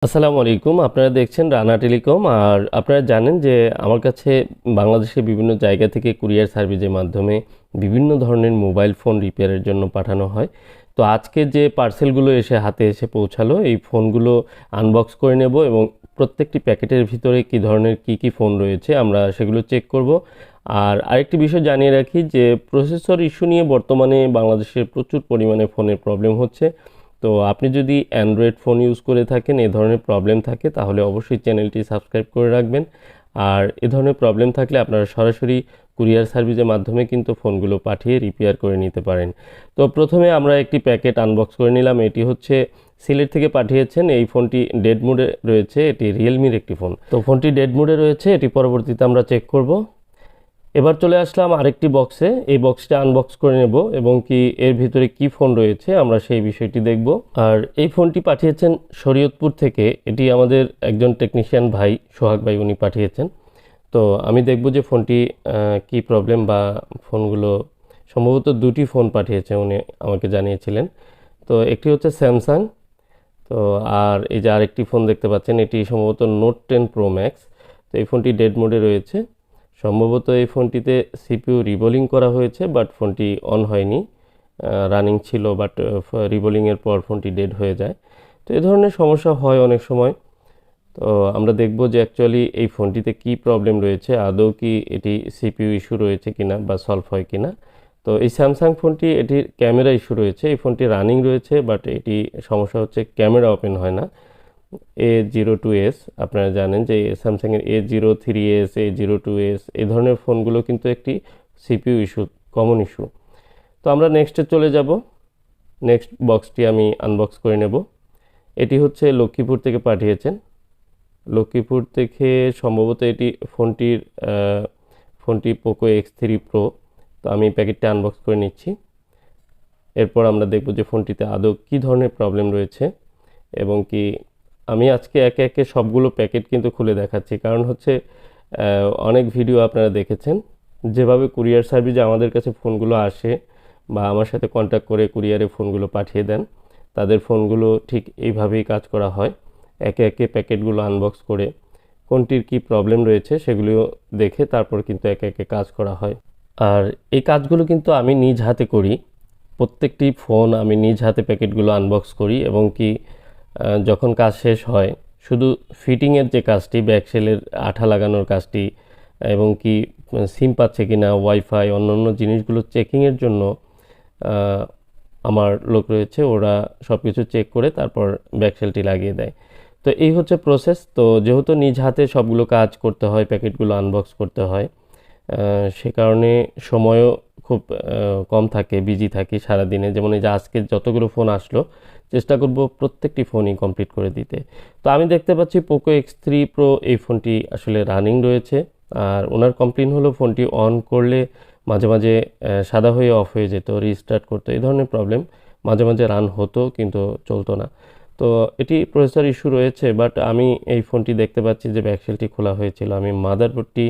আসসালামু আলাইকুম। আপনারা দেখছেন রানা টেলিকম। আর আপনারা জানেন যে আমার কাছে বাংলাদেশের বিভিন্ন জায়গা থেকে কুরিয়ার সার্ভিসের মাধ্যমে বিভিন্ন ধরনের মোবাইল ফোন রিপেয়ারের জন্য পাঠানো হয়। তো আজকে যে পার্সেলগুলো হাতে এসে পৌঁছালো, এই ফোনগুলো আনবক্স করে নেব এবং প্রত্যেকটি প্যাকেটের ভিতরে কী ধরনের কী ফোন রয়েছে আমরা সেগুলো চেক করব। আর আরেকটি বিষয় জানিয়ে রাখি যে প্রসেসর ইস্যু নিয়ে বর্তমানে বাংলাদেশের প্রচুর পরিমাণে ফোনের প্রবলেম হচ্ছে। তো আপনি যদি অ্যান্ড্রয়েড ফোন ইউজ করে থাকেন, এ ধরনের প্রবলেম থাকে, তাহলে অবশ্যই চ্যানেলটি সাবস্ক্রাইব করে রাখবেন। আর এ ধরনের প্রবলেম থাকলে আপনারা সরাসরি কুরিয়ার সার্ভিসের মাধ্যমে কিন্তু ফোনগুলো পাঠিয়ে রিপেয়ার করে নিতে পারেন। তো প্রথমে আমরা একটি প্যাকেট আনবক্স করে নিলাম। এটি হচ্ছে সিলেট থেকে পাঠিয়েছেন। এই ফোনটি ডেড মোডে রয়েছে। এটি রিয়েলমির একটি ফোন। তো ফোনটি ডেড মোডে রয়েছে, এটি পরবর্তীতে আমরা চেক করব। এবার চলে আসলাম আরেকটি বক্সে। এই বক্সটা আনবক্স করে নেব এবং কি এর ভিতরে কি ফোন রয়েছে আমরা সেই বিষয়টি দেখব। আর এই ফোনটি পাঠিয়েছেন শরীয়তপুর থেকে। এটি আমাদের একজন টেকনিশিয়ান ভাই, সোহাগ ভাই, উনি পাঠিয়েছেন। তো আমি দেখব যে ফোনটি কি প্রবলেম, বা ফোনগুলো সম্ভবত দুটি ফোন পাঠিয়েছে উনি আমাকে জানিয়েছিলেন। তো একটি হচ্ছে স্যামসাং, তো আর এই যে আরেকটি ফোন দেখতে পাচ্ছেন, এটি সম্ভবত নোট 10 প্রো ম্যাক্স। তো এই ফোনটি ডেড মোডে রয়েছে। সম্ভবত এই ফোনটিতে সিপিইউ রিবোলিং করা হয়েছে, বাট ফোনটি অন হয়নি, রানিং ছিল, বাট রিবোলিংয়ের পর ফোনটি ডেড হয়ে যায়। তো এই ধরনের সমস্যা হয় অনেক সময়। তো আমরা দেখব যে অ্যাকচুয়ালি এই ফোনটিতে কি প্রবলেম রয়েছে, আদৌ কি এটি সিপিইউ ইস্যু রয়েছে কিনা বা সলভ হয় কিনা। তো এই স্যামসাং ফোনটি, এটির ক্যামেরা ইস্যু রয়েছে। এই ফোনটি রানিং রয়েছে, বাট এটি সমস্যা হচ্ছে ক্যামেরা ওপেন হয় না। A02s, আপনারা জানেন যে স্যামসাংয়ের A03s, A02s এই ধরনের ফোনগুলো কিন্তু একটি সিপিইউ ইস্যু, কমন ইস্যু। তো আমরা নেক্সটে চলে যাব। নেক্সট বক্সটি আমি আনবক্স করে নেব। এটি হচ্ছে লক্ষ্মীপুর থেকে পাঠিয়েছেন। লক্ষ্মীপুর থেকে সম্ভবত এটি ফোনটি পোকো X3 প্রো। তো আমি প্যাকেটটা আনবক্স করে নিচ্ছি। এরপর আমরা দেখব যে ফোনটিতে আদৌ কী ধরনের প্রবলেম রয়েছে, এবং কি আমি আজকে একে একে সবগুলো প্যাকেট কিন্তু খুলে দেখাচ্ছি। কারণ হচ্ছে অনেক ভিডিও আপনারা দেখেছেন যেভাবে কুরিয়ার সার্ভিসে আমাদের কাছে ফোনগুলো আসে বা আমার সাথে কন্ট্যাক্ট করে কুরিয়ারে ফোনগুলো পাঠিয়ে দেন, তাদের ফোনগুলো ঠিক এইভাবেই কাজ করা হয়। একে একে প্যাকেটগুলো আনবক্স করে কোনটির কি প্রবলেম রয়েছে সেগুলো দেখে তারপর কিন্তু একে একে কাজ করা হয়। আর এই কাজগুলো কিন্তু আমি নিজ হাতে করি। প্রত্যেকটি ফোন আমি নিজ হাতে প্যাকেটগুলো আনবক্স করি, এবং কি যখন কাজ শেষ হয় শুধু ফিটিংয়ের যে কাজটি, ব্যাকসেলের আঠা লাগানোর কাজটি, এবং কি সিম পাচ্ছে কি না, ওয়াইফাই, অন্যান্য জিনিসগুলো চেকিংয়ের জন্য আমার লোক রয়েছে, ওরা সব কিছু চেক করে তারপর ব্যাকসেলটি লাগিয়ে দেয়। তো এই হচ্ছে প্রসেস। তো যেহেতু নিজ হাতে সবগুলো কাজ করতে হয়, প্যাকেটগুলো আনবক্স করতে হয়, সে কারণে সময়ও খুব কম থাকে, বিজি থাকি সারাদিনে। যেমন এই যে আজকে যতগুলো ফোন আসলো, চেষ্টা করব প্রত্যেকটি ফোনই কমপ্লিট করে দিতে। তো আমি দেখতে পাচ্ছি পোকো X3 প্রো এই ফোনটি আসলে রানিং রয়েছে। আর ওনার কমপ্লেন হলো ফোনটি অন করলে মাঝে মাঝে সাদা হয়ে অফ হয়ে যেত, রিস্টার্ট করতো, এই ধরনের প্রবলেম। মাঝে মাঝে রান হতো কিন্তু চলতো না। তো এটি প্রসেসর ইস্যু রয়েছে, বাট আমি এই ফোনটি দেখতে পাচ্ছি যে ব্যাকসেলটি খোলা হয়েছিল। আমি মাদারবোর্ডটি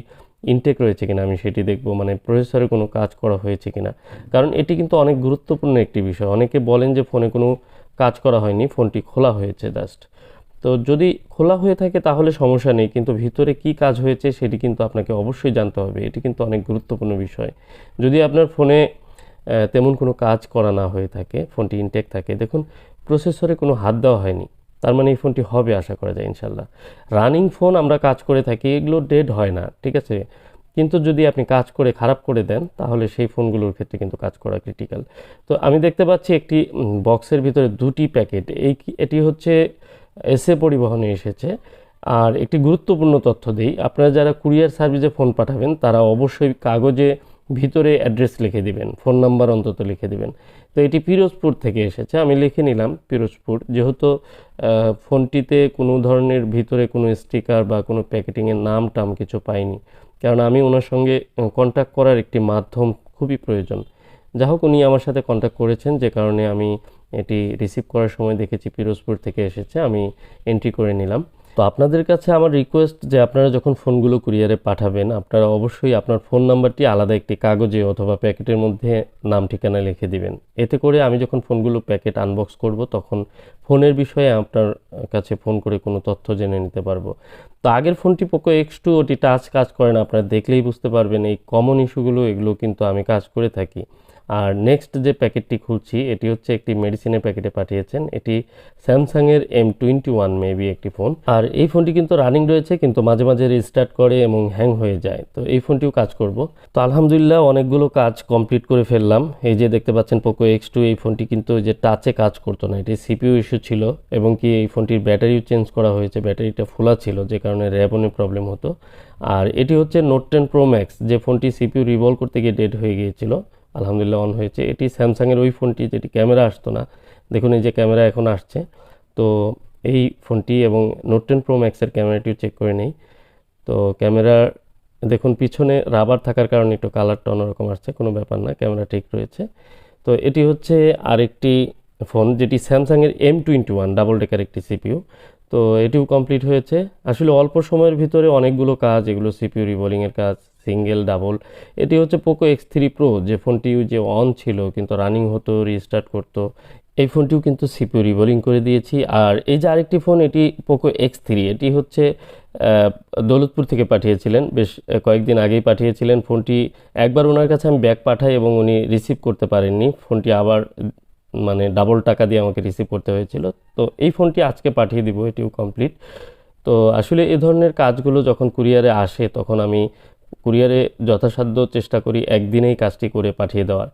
ইনটেক রয়েছে কিনা আমি সেটি দেখব, মানে প্রসেসরে কোনো কাজ করা হয়েছে কিনা। কারণ এটি কিন্তু অনেক গুরুত্বপূর্ণ একটি বিষয়। অনেকে বলেন যে ফোনে কোনো কাজ করা হয়নি, ফোনটি খোলা হয়েছে জাস্ট। তো যদি খোলা হয়ে থাকে তাহলে সমস্যা নেই, কিন্তু ভিতরে কি কাজ হয়েছে সেটি কিন্তু আপনাকে অবশ্যই জানতে হবে। এটি কিন্তু অনেক গুরুত্বপূর্ণ বিষয়। যদি আপনার ফোনে তেমন কোনো কাজ করা না হয়ে থাকে, ফোনটি ইনটেক থাকে, দেখুন প্রসেসরে কোনো হাত দেওয়া হয়নি, তার মানে এই ফোনটি হবে আশা করা যায় ইনশাল্লাহ। রানিং ফোন আমরা কাজ করে থাকি, এগুলো ডেড হয় না, ঠিক আছে। কিন্তু যদি আপনি কাজ করে খারাপ করে দেন তাহলে সেই ফোনগুলোর ক্ষেত্রে কিন্তু কাজ করা ক্রিটিক্যাল। তো আমি দেখতে পাচ্ছি একটি বক্সের ভিতরে দুটি প্যাকেট। এটি হচ্ছে এসএ পরিবহনে এসেছে। আর একটি গুরুত্বপূর্ণ তথ্য দেই, আপনারা যারা কুরিয়ার সার্ভিসে ফোন পাঠাবেন তারা অবশ্যই কাগজে ভিতরে অ্যাড্রেস লিখে দিবেন, ফোন নাম্বার অন্তত লিখে দিবেন। তো এটি পিরোজপুর থেকে এসেছে, আমি লিখে নিলাম পিরোজপুর। যেহেতু ফোনটিতে কোনো ধরনের ভিতরে কোনো স্টিকার বা কোনো প্যাকেটিংয়ের নাম টাম কিছু পাইনি, কারণ আমি ওনার সঙ্গে কন্ট্যাক্ট করার একটি মাধ্যম খুবই প্রয়োজন। যা হোক, উনি আমার সাথে কন্ট্যাক্ট করেছেন, যে কারণে আমি এটি রিসিভ করার সময় দেখেছি পিরোজপুর থেকে এসেছে, আমি এন্ট্রি করে নিলাম। তো আপনাদের কাছে আমার রিকোয়েস্ট যে আপনারা যখন ফোনগুলো কুরিয়ারে পাঠাবেন আপনারা অবশ্যই আপনার ফোন নাম্বারটি আলাদা একটি কাগজে অথবা প্যাকেটের মধ্যে নাম ঠিকানা লিখে দিবেন। এতে করে আমি যখন ফোনগুলো প্যাকেট আনবক্স করব তখন ফোনের বিষয়ে আপনার কাছে ফোন করে কোনো তথ্য জেনে নিতে পারবো। তো আগের ফোনটি পোকো X2, ওটি টাচ কাজ করে না, আপনারা দেখলেই বুঝতে পারবেন। এই কমন ইস্যুগুলো এগুলো কিন্তু আমি কাজ করে থাকি। আর নেক্সট যে প্যাকেটটি খুলছি এটি হচ্ছে একটি মেডিসিনের প্যাকেটে পাঠিয়েছেন। এটি স্যামসাংয়ের M21 মেবি একটি ফোন। আর এই ফোনটি কিন্তু রানিং রয়েছে, কিন্তু মাঝে মাঝে রিস্টার্ট করে এবং হ্যাং হয়ে যায়। তো এই ফোনটিও কাজ করব। তো আলহামদুলিল্লাহ অনেকগুলো কাজ কমপ্লিট করে ফেললাম। এই যে দেখতে পাচ্ছেন পোকো X2, এই ফোনটি কিন্তু যে টাচে কাজ করতো না, এটি সিপিইউ ইস্যু ছিল এবং কি এই ফোনটির ব্যাটারিও চেঞ্জ করা হয়েছে, ব্যাটারিটা ফোলা ছিল যে কারণে র্যাবনে প্রবলেম হতো। আর এটি হচ্ছে নোট 10 প্রো ম্যাক্স, যে ফোনটি সিপিইউ রিভল করতে গিয়ে ডেড হয়ে গিয়েছিল, আলহামদুলিল্লাহ অন হয়েছে। এটি স্যামসাংয়ের ওই ফোনটি যেটি ক্যামেরা আসতো না, দেখুন এই যে ক্যামেরা এখন আসছে। তো এই ফোনটি এবং নোট 10 প্রো ম্যাক্সের ক্যামেরাটিও চেক করে নেই। তো ক্যামেরা দেখুন পিছনে রাবার থাকার কারণে একটু কালারটা অন্যরকম আসছে, কোনো ব্যাপার না, ক্যামেরা ঠিক রয়েছে। তো এটি হচ্ছে আরেকটি ফোন যেটি স্যামসাংয়ের M21 ডাবল ডেকার একটি সিপিইউ। তো এটিও কমপ্লিট হয়েছে। আসলে অল্প সময়ের ভিতরে অনেকগুলো কাজ, এগুলো সিপিইউ রিবোলিংয়ের কাজ, সিঙ্গেল ডাবল। এটি হচ্ছে পোকো X3 প্রো, যে ফোনটি যে অন ছিল কিন্তু রানিং হতো, রিস্টার্ট করতো, এই ফোনটিও কিন্তু সিপিইউ রিবোলিং করে দিয়েছি। আর এই যে আরেকটি ফোন, এটি পোকো X3, এটি হচ্ছে দৌলতপুর থেকে পাঠিয়েছিলেন, বেশ কয়েকদিন আগেই পাঠিয়েছিলেন ফোনটি। একবার ওনার কাছে আমি ব্যাগ পাঠাই এবং উনি রিসিভ করতে পারেননি ফোনটি, আবার মানে ডাবল টাকা দিয়ে আমাকে রিসিভ করতে হয়েছিল। তো এই ফোনটি আজকে পাঠিয়ে দিব, এটিও কমপ্লিট। তো আসলে এ ধরনের কাজগুলো যখন কুরিয়ারে আসে তখন আমি কুরিয়ারে যথাসাধ্য চেষ্টা করি একদিনেই কাজটি করে পাঠিয়ে দেওয়ার।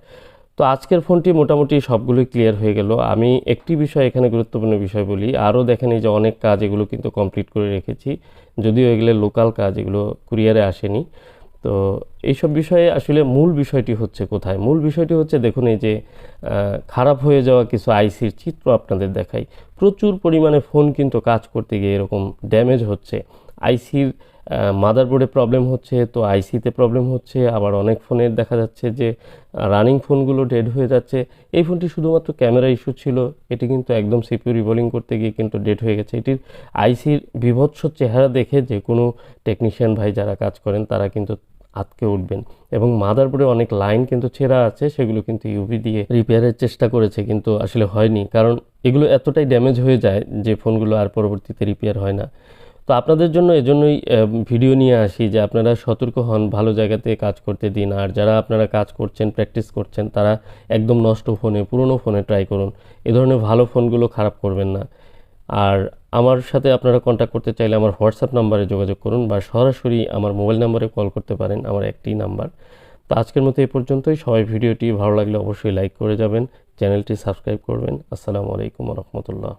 তো আজকের ফোনটি মোটামুটি সবগুলোই ক্লিয়ার হয়ে গেল। আমি একটি বিষয় এখানে গুরুত্বপূর্ণ বিষয় বলি, আরও দেখেন এই যে অনেক কাজ এগুলো কিন্তু কমপ্লিট করে রেখেছি, যদিও এগুলো লোকাল কাজ, এগুলো কুরিয়ারে আসেনি। তো এইসব বিষয়ে আসলে মূল বিষয়টি হচ্ছে কোথায়? মূল বিষয়টি হচ্ছে দেখুন এই যে খারাপ হয়ে যাওয়া কিছু আইসির চিত্র আপনাদের দেখাই। প্রচুর পরিমাণে ফোন কিন্তু কাজ করতে গিয়ে এরকম ড্যামেজ হচ্ছে। আইসির মাদারবোর্ডে প্রবলেম হচ্ছে, তো আইসিতে প্রবলেম হচ্ছে, আবার অনেক ফোনের দেখা যাচ্ছে যে রানিং ফোনগুলো ডেড হয়ে যাচ্ছে। এই ফোনটি শুধুমাত্র ক্যামেরা ইস্যু ছিল, এটি কিন্তু একদম সিপিইউ রিবোলিং করতে গিয়ে কিন্তু ডেড হয়ে গেছে। এটির আইসির বিভৎস চেহারা দেখে যে কোনো টেকনিশিয়ান ভাই যারা কাজ করেন তারা কিন্তু আটকে উঠবেন। এবং মাদারবোর্ডে অনেক লাইন কিন্তু ছেঁড়া আছে, সেগুলো কিন্তু ইউভি দিয়ে রিপেয়ারের চেষ্টা করেছে, কিন্তু আসলে হয়নি, কারণ এগুলো এতটাই ড্যামেজ হয়ে যায় যে ফোনগুলো আর পরবর্তীতে রিপেয়ার হয় না। তো আপনাদের জন্য এজন্যই ভিডিও নিয়ে আসি যে আপনারা সতর্ক হন, ভালো জায়গাতে কাজ করতে দিন। আর যারা আপনারা কাজ করছেন, প্র্যাকটিস করছেন, তারা একদম নষ্ট ফোনে, পুরনো ফোনে ট্রাই করুন। এ ধরনের ভালো ফোনগুলো খারাপ করবেন না। আর আমার সাথে আপনারা কন্ট্যাক্ট করতে চাইলে আমার হোয়াটসঅ্যাপ নাম্বারে যোগাযোগ করুন বা সরাসরি আমার মোবাইল নাম্বারে কল করতে পারেন, আমার একটি নাম্বার। তো আজকের মতো এই পর্যন্তই। সবাই ভিডিওটি ভালো লাগলে অবশ্যই লাইক করে যাবেন, চ্যানেলটি সাবস্ক্রাইব করবেন। আসসালামু আলাইকুম ওয়া রাহমাতুল্লাহ।